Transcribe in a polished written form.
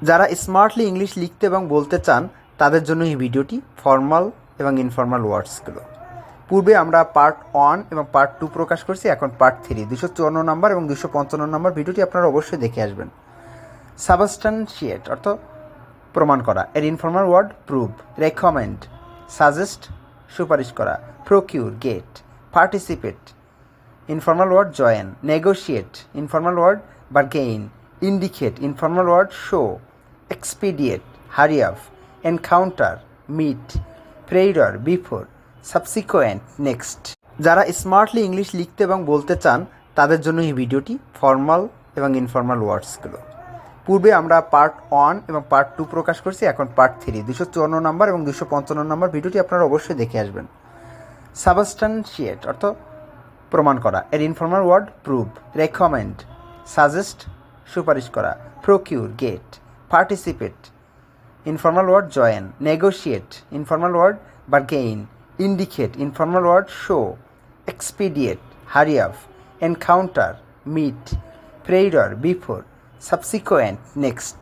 যারা smartly English লিখতে এবং বলতে চান তাদের জন্য এই ভিডিওটি ফর্মাল এবং ইনফর্মাল ওয়ার্ডসগুলো। পূর্বে আমরা পার্ট 1 এবং পার্ট 2 প্রকাশ করছি, এখন পার্ট 3 254 নম্বর এবং 255 নম্বর ভিডিওটি আপনারা অবশ্যই দেখে আসবেন। সাবস্টানশিয়েট অর্থ প্রমাণ করা, এর informal word prove, recommend suggest সুপারিশ করা, procure get, participate informal word join, negotiate informal word bargain, indicate informal word show, expedite hurry up, encounter meet, prior before, subsequent next. যারা স্মার্টলি ইংলিশ লিখতে এবং বলতে চান তাদের জন্য এই ভিডিওটি ফর্মাল এবং ইনফর্মাল ওয়ার্ডসগুলো। পূর্বে আমরা পার্ট 1 এবং পার্ট 2 প্রকাশ করছি, এখন পার্ট 3 254 নম্বর এবং 255 নম্বর ভিডিওটি আপনারা অবশ্যই দেখে আসবেন। সাবস্টানশিয়েট অর্থ প্রমাণ করা, এর informal word prove, recommend suggest সুপারিশ করা, procure get, participate informal word join, negotiate informal word bargain, indicate informal word show, expedite hurry up, encounter meet, prior before, subsequent next.